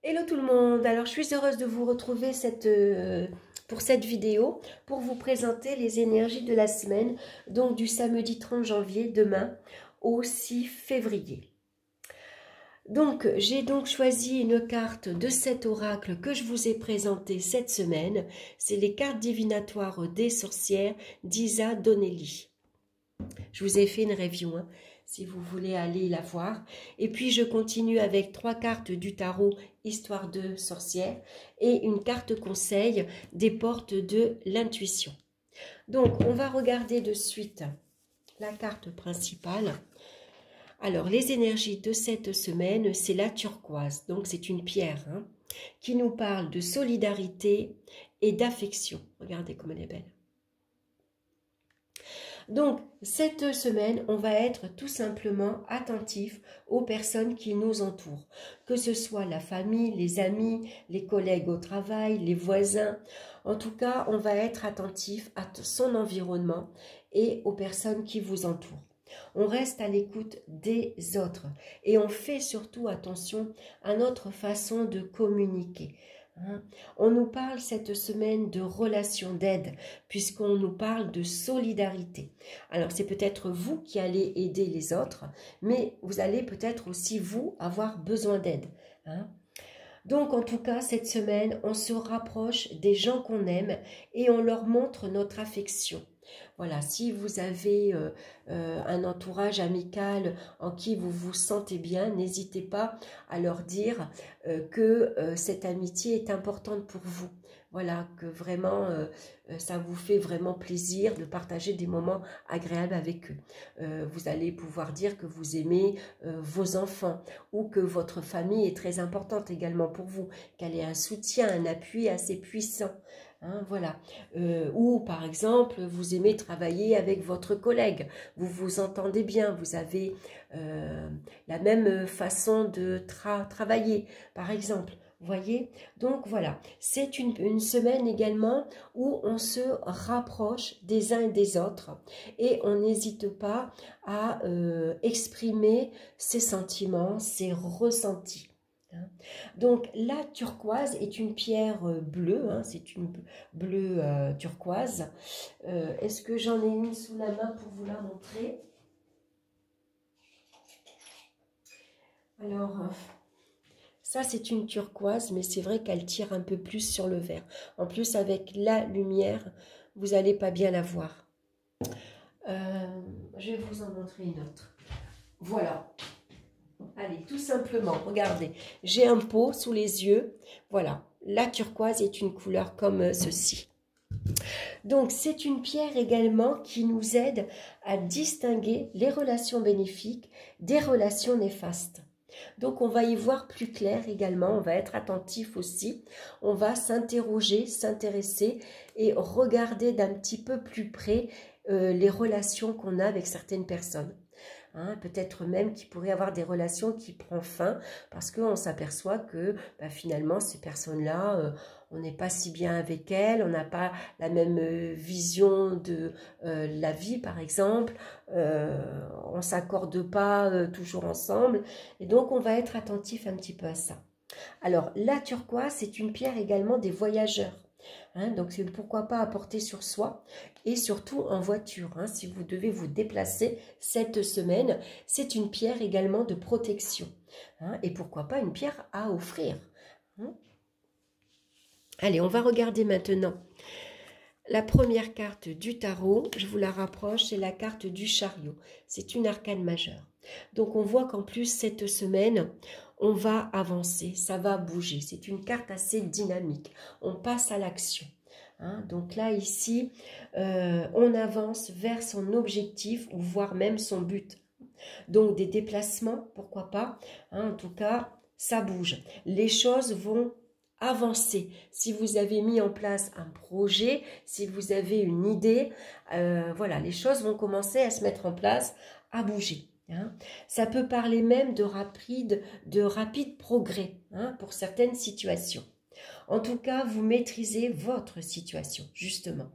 Hello tout le monde, alors je suis heureuse de vous retrouver pour cette vidéo pour vous présenter les énergies de la semaine, donc du samedi 30 janvier, demain, au 6 février. Donc j'ai choisi une carte de cet oracle que je vous ai présenté cette semaine, c'est les cartes divinatoires des sorcières d'Isa Donnelly. Je vous ai fait une review, hein, si vous voulez aller la voir. Et puis, je continue avec 3 cartes du tarot, histoire de sorcière, et une carte conseil des portes de l'intuition. Donc, on va regarder de suite la carte principale. Alors, les énergies de cette semaine, c'est la turquoise. Donc, c'est une pierre, hein, qui nous parle de solidarité et d'affection. Regardez comme elle est belle. Donc, cette semaine, on va être tout simplement attentif aux personnes qui nous entourent, que ce soit la famille, les amis, les collègues au travail, les voisins. En tout cas, on va être attentif à son environnement et aux personnes qui vous entourent. On reste à l'écoute des autres et on fait surtout attention à notre façon de communiquer. On nous parle cette semaine de relations d'aide, puisqu'on nous parle de solidarité. Alors, c'est peut-être vous qui allez aider les autres, mais vous allez peut-être aussi, vous, avoir besoin d'aide. Donc, en tout cas, cette semaine, on se rapproche des gens qu'on aime et on leur montre notre affection. Voilà, si vous avez un entourage amical en qui vous vous sentez bien, n'hésitez pas à leur dire que cette amitié est importante pour vous. Voilà, que vraiment, ça vous fait vraiment plaisir de partager des moments agréables avec eux. Vous allez pouvoir dire que vous aimez vos enfants ou que votre famille est très importante également pour vous, qu'elle est un soutien, un appui assez puissant. Voilà. Ou par exemple, vous aimez travailler avec votre collègue, vous vous entendez bien, vous avez la même façon de travailler, par exemple. Vous voyez? Donc voilà, c'est une semaine également où on se rapproche des uns et des autres et on n'hésite pas à exprimer ses sentiments, ses ressentis. Donc la turquoise est une pierre bleue, hein, c'est une bleue turquoise. Est-ce que j'en ai une sous la main pour vous la montrer? Alors, ça c'est une turquoise, mais c'est vrai qu'elle tire un peu plus sur le vert. En plus, avec la lumière, vous n'allez pas bien la voir. Je vais vous en montrer une autre. Voilà. Allez, tout simplement, regardez, j'ai un pot sous les yeux. Voilà, la turquoise est une couleur comme ceci. Donc, c'est une pierre également qui nous aide à distinguer les relations bénéfiques des relations néfastes. Donc, on va y voir plus clair également, on va être attentif aussi. On va s'interroger, s'intéresser et regarder d'un petit peu plus près les relations qu'on a avec certaines personnes. Peut-être même qu'il pourrait y avoir des relations qui prennent fin parce qu'on s'aperçoit que finalement ces personnes-là, on n'est pas si bien avec elles, on n'a pas la même vision de la vie par exemple, on ne s'accorde pas toujours ensemble et donc on va être attentif un petit peu à ça. Alors la turquoise, c'est une pierre également des voyageurs. Donc c'est pourquoi pas apporter sur soi et surtout en voiture, si vous devez vous déplacer cette semaine, c'est une pierre également de protection, et pourquoi pas une pierre à offrir. Allez, on va regarder maintenant la première carte du tarot, je vous la rapproche, c'est la carte du chariot, c'est une arcane majeure. Donc on voit qu'en plus cette semaine, on va avancer, ça va bouger, c'est une carte assez dynamique, on passe à l'action. Donc là, ici, on avance vers son objectif ou voire même son but. Donc des déplacements, pourquoi pas, en tout cas, ça bouge. Les choses vont avancer. Si vous avez mis en place un projet, si vous avez une idée, voilà, les choses vont commencer à se mettre en place, à bouger. Ça peut parler même de rapide progrès pour certaines situations. En tout cas, vous maîtrisez votre situation, justement.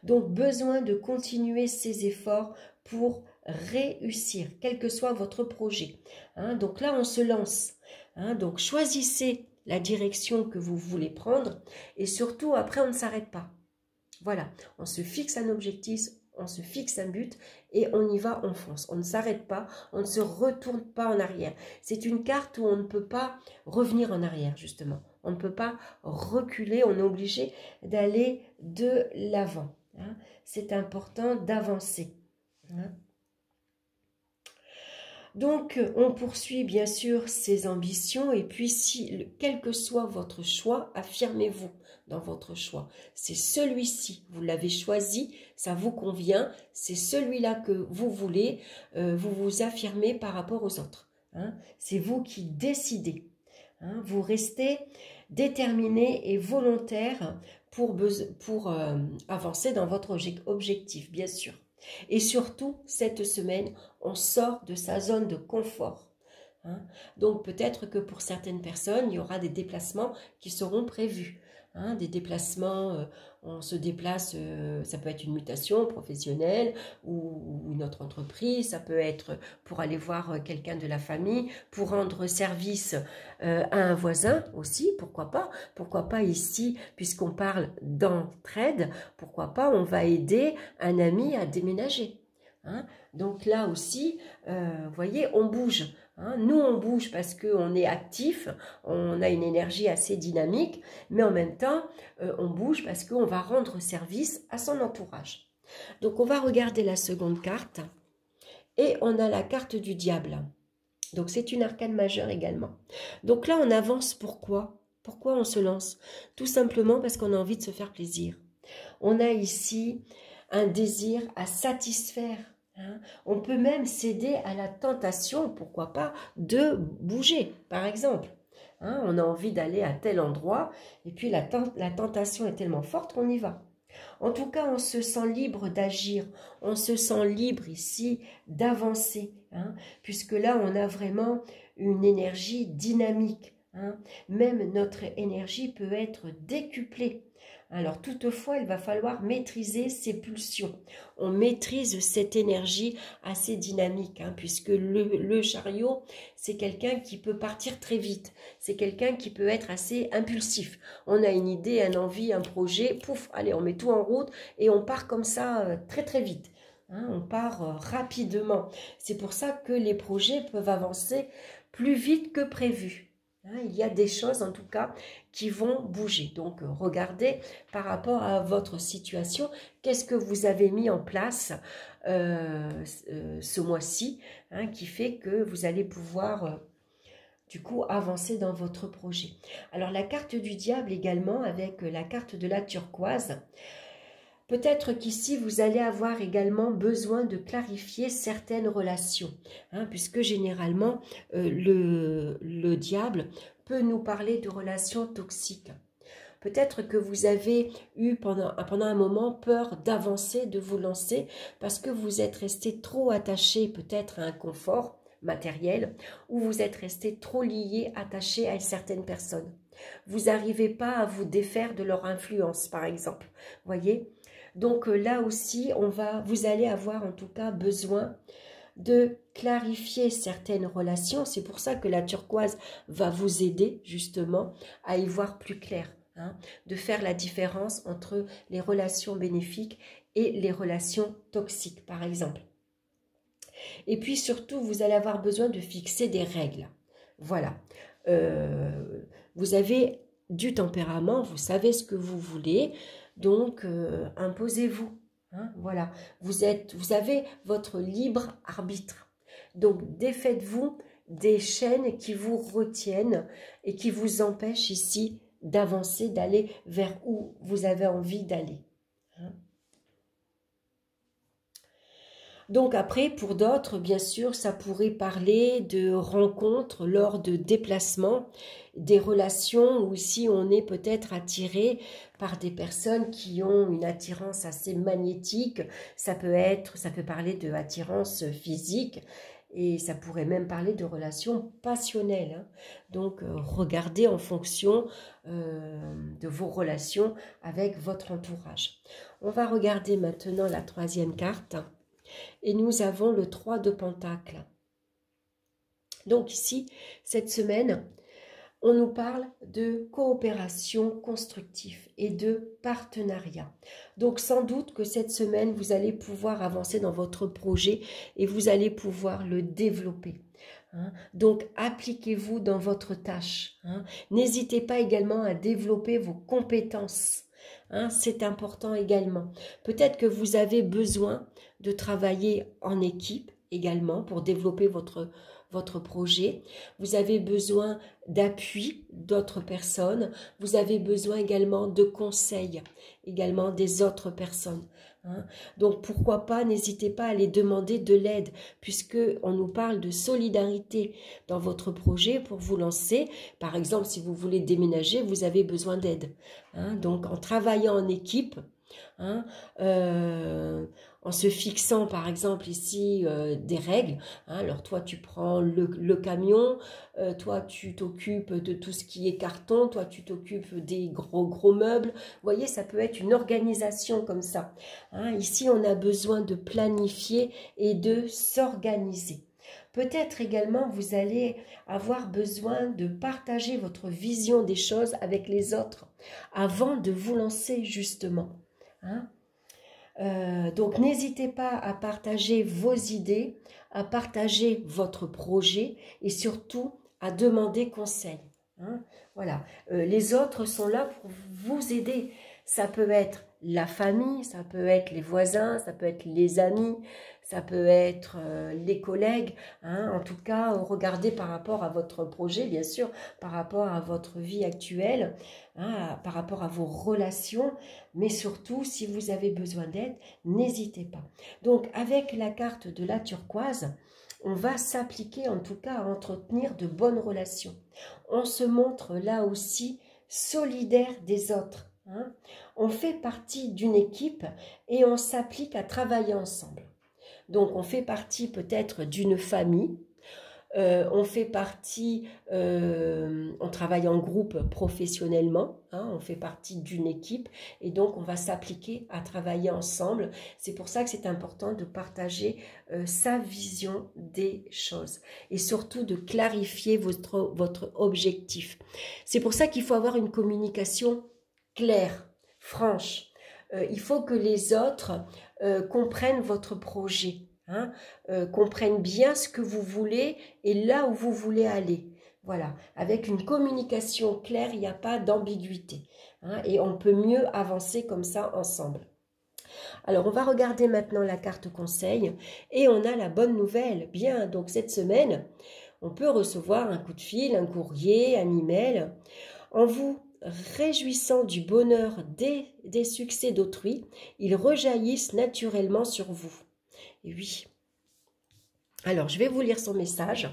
Donc, besoin de continuer ces efforts pour réussir, quel que soit votre projet. Donc là, on se lance. Donc, choisissez la direction que vous voulez prendre. Et surtout, après, on ne s'arrête pas. Voilà, on se fixe un objectif, on se fixe un but et on y va, on fonce. On ne s'arrête pas, on ne se retourne pas en arrière. C'est une carte où on ne peut pas revenir en arrière, justement. On ne peut pas reculer, on est obligé d'aller de l'avant. Hein. C'est important d'avancer. Hein. Donc, on poursuit bien sûr ses ambitions et puis, quel que soit votre choix, affirmez-vous dans votre choix. C'est celui-ci, vous l'avez choisi, ça vous convient, c'est celui-là que vous voulez, vous vous affirmez par rapport aux autres. Hein. C'est vous qui décidez. Hein. Vous restez déterminé et volontaire pour avancer dans votre objectif, bien sûr. Et surtout, cette semaine, on sort de sa zone de confort. Hein. Donc peut-être que pour certaines personnes, il y aura des déplacements qui seront prévus. Hein, des déplacements, on se déplace, ça peut être une mutation professionnelle ou une autre entreprise, ça peut être pour aller voir quelqu'un de la famille, pour rendre service à un voisin aussi, pourquoi pas ici, puisqu'on parle d'entraide, pourquoi pas on va aider un ami à déménager. Hein. Donc là aussi, vous voyez, on bouge. Hein. Nous, on bouge parce qu'on est actif, on a une énergie assez dynamique, mais en même temps, on bouge parce qu'on va rendre service à son entourage. Donc, on va regarder la seconde carte et on a la carte du diable. Donc, c'est une arcane majeure également. Donc là, on avance. Pourquoi? Pourquoi on se lance? Tout simplement parce qu'on a envie de se faire plaisir. On a ici un désir à satisfaire. Hein. On peut même céder à la tentation, pourquoi pas, de bouger, par exemple. Hein, on a envie d'aller à tel endroit, et puis la tentation est tellement forte qu'on y va. En tout cas, on se sent libre d'agir, on se sent libre ici d'avancer, hein, puisque là, on a vraiment une énergie dynamique. Hein. Même notre énergie peut être décuplée. Alors toutefois, il va falloir maîtriser ses pulsions. On maîtrise cette énergie assez dynamique, hein, puisque le chariot, c'est quelqu'un qui peut partir très vite. C'est quelqu'un qui peut être assez impulsif. On a une idée, une envie, un projet, pouf, allez, on met tout en route et on part comme ça très très vite. Hein, on part rapidement. C'est pour ça que les projets peuvent avancer plus vite que prévu. Il y a des choses en tout cas qui vont bouger. Donc regardez par rapport à votre situation, qu'est-ce que vous avez mis en place ce mois-ci, hein, qui fait que vous allez pouvoir du coup avancer dans votre projet. Alors la carte du diable également avec la carte de la turquoise. Peut-être qu'ici, vous allez avoir également besoin de clarifier certaines relations, hein, puisque généralement, le diable peut nous parler de relations toxiques. Peut-être que vous avez eu pendant un moment peur d'avancer, de vous lancer, parce que vous êtes resté trop attaché peut-être à un confort matériel, ou vous êtes resté trop lié, attaché à certaines personnes. Vous n'arrivez pas à vous défaire de leur influence, par exemple. Voyez ? Donc là aussi, vous allez avoir en tout cas besoin de clarifier certaines relations. C'est pour ça que la turquoise va vous aider justement à y voir plus clair, hein, de faire la différence entre les relations bénéfiques et les relations toxiques, par exemple. Et puis surtout, vous allez avoir besoin de fixer des règles. Voilà. Vous avez du tempérament, vous savez ce que vous voulez. Donc, imposez-vous. Hein, voilà, vous avez votre libre arbitre. Donc, défaites-vous des chaînes qui vous retiennent et qui vous empêchent ici d'avancer, d'aller vers où vous avez envie d'aller. Hein. Donc après, pour d'autres, bien sûr, ça pourrait parler de rencontres lors de déplacements, des relations où ici on est peut-être attiré par des personnes qui ont une attirance assez magnétique. Ça peut parler de attirance physique et ça pourrait même parler de relations passionnelles. Hein. Donc regardez en fonction de vos relations avec votre entourage. On va regarder maintenant la troisième carte. Et nous avons le 3 de Pentacles. Donc ici, cette semaine, on nous parle de coopération constructive et de partenariat. Donc sans doute que cette semaine, vous allez pouvoir avancer dans votre projet et vous allez pouvoir le développer. Donc appliquez-vous dans votre tâche. N'hésitez pas également à développer vos compétences. C'est important également. Peut-être que vous avez besoin de travailler en équipe également pour développer votre projet. Vous avez besoin d'appui d'autres personnes. Vous avez besoin également de conseils également des autres personnes. Donc pourquoi pas, n'hésitez pas à les demander de l'aide, puisque on nous parle de solidarité dans votre projet pour vous lancer. Par exemple, si vous voulez déménager, vous avez besoin d'aide. Donc en travaillant en équipe, en se fixant par exemple ici des règles, alors toi tu prends le camion, toi tu t'occupes de tout ce qui est carton, toi tu t'occupes des gros meubles, vous voyez, ça peut être une organisation comme ça. Ici on a besoin de planifier et de s'organiser. Peut-être également vous allez avoir besoin de partager votre vision des choses avec les autres avant de vous lancer justement. Donc n'hésitez pas à partager vos idées, à partager votre projet et surtout à demander conseil. Voilà, les autres sont là pour vous aider. Ça peut être la famille, ça peut être les voisins, ça peut être les amis, ça peut être les collègues. En tout cas, regardez par rapport à votre projet, bien sûr, par rapport à votre vie actuelle, par rapport à vos relations, mais surtout, si vous avez besoin d'aide, n'hésitez pas. Donc, avec la carte de la turquoise, on va s'appliquer en tout cas à entretenir de bonnes relations. On se montre là aussi solidaire des autres. On fait partie d'une équipe et on s'applique à travailler ensemble. Donc on fait partie peut-être d'une famille, on fait partie, on travaille en groupe professionnellement, on fait partie d'une équipe et donc on va s'appliquer à travailler ensemble. C'est pour ça que c'est important de partager sa vision des choses et surtout de clarifier votre objectif. C'est pour ça qu'il faut avoir une communication claire, franche. Il faut que les autres comprennent votre projet. Comprennent bien ce que vous voulez et là où vous voulez aller. Voilà, avec une communication claire, il n'y a pas d'ambiguïté. Et on peut mieux avancer comme ça ensemble. Alors, on va regarder maintenant la carte conseil et on a la bonne nouvelle. Bien, donc cette semaine, on peut recevoir un coup de fil, un courrier, un email. En vous réjouissant du bonheur des succès d'autrui, ils rejaillissent naturellement sur vous. Et oui. Alors, je vais vous lire son message.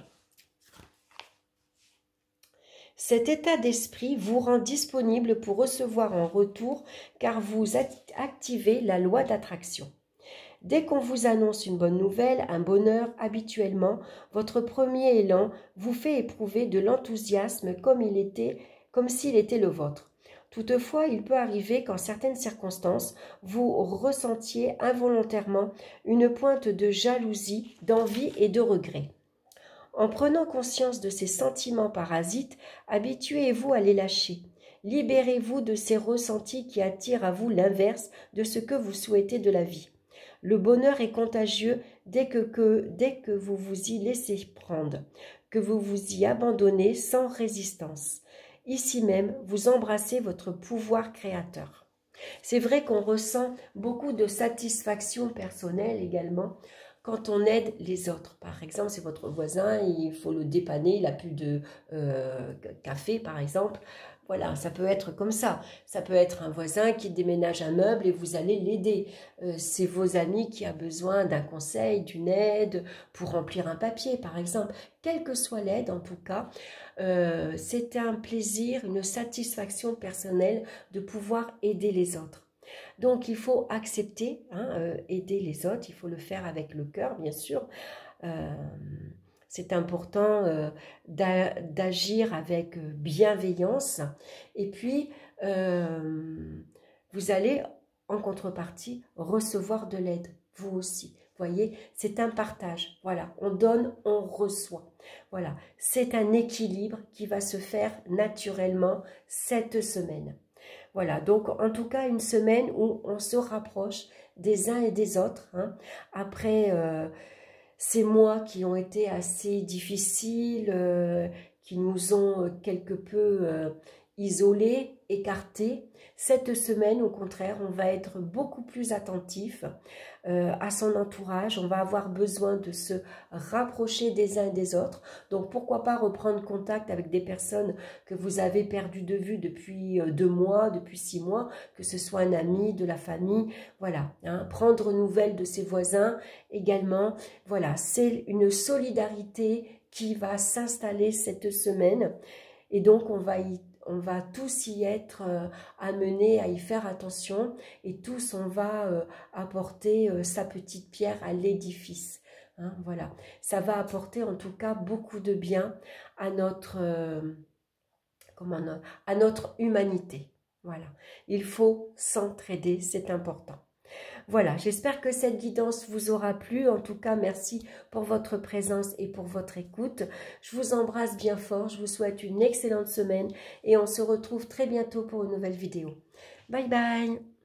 Cet état d'esprit vous rend disponible pour recevoir en retour car vous activez la loi d'attraction. Dès qu'on vous annonce une bonne nouvelle, un bonheur, habituellement, votre premier élan vous fait éprouver de l'enthousiasme comme s'il était le vôtre. Toutefois, il peut arriver qu'en certaines circonstances, vous ressentiez involontairement une pointe de jalousie, d'envie et de regret. En prenant conscience de ces sentiments parasites, habituez-vous à les lâcher. Libérez-vous de ces ressentis qui attirent à vous l'inverse de ce que vous souhaitez de la vie. Le bonheur est contagieux dès que vous vous y laissez prendre, que vous vous y abandonnez sans résistance. Ici même, vous embrassez votre pouvoir créateur. C'est vrai qu'on ressent beaucoup de satisfaction personnelle également quand on aide les autres. Par exemple, c'est votre voisin, il faut le dépanner, il n'a plus de café par exemple. Voilà, ça peut être comme ça. Ça peut être un voisin qui déménage un meuble et vous allez l'aider. C'est vos amis qui a besoin d'un conseil, d'une aide pour remplir un papier par exemple. Quelle que soit l'aide en tout cas, c'est un plaisir, une satisfaction personnelle de pouvoir aider les autres. Donc il faut accepter, aider les autres, il faut le faire avec le cœur bien sûr. C'est important d'agir avec bienveillance et puis vous allez en contrepartie recevoir de l'aide, vous aussi. voyez, c'est un partage. Voilà, on donne, on reçoit. Voilà, c'est un équilibre qui va se faire naturellement cette semaine. Voilà, donc en tout cas une semaine où on se rapproche des uns et des autres. Hein. Après ces mois qui ont été assez difficiles, qui nous ont quelque peu isolés, écartés, cette semaine, au contraire, on va être beaucoup plus attentif à son entourage. On va avoir besoin de se rapprocher des uns et des autres. Donc, pourquoi pas reprendre contact avec des personnes que vous avez perdues de vue depuis 2 mois, depuis 6 mois, que ce soit un ami, de la famille. Voilà, hein, prendre nouvelles de ses voisins également. Voilà, c'est une solidarité qui va s'installer cette semaine. Et donc, on va tous y être amenés à y faire attention et tous, on va apporter sa petite pierre à l'édifice. Hein, voilà, ça va apporter en tout cas beaucoup de bien à notre humanité. Voilà, il faut s'entraider, c'est important. Voilà, j'espère que cette guidance vous aura plu. En tout cas, merci pour votre présence et pour votre écoute. Je vous embrasse bien fort. Je vous souhaite une excellente semaine et on se retrouve très bientôt pour une nouvelle vidéo. Bye bye!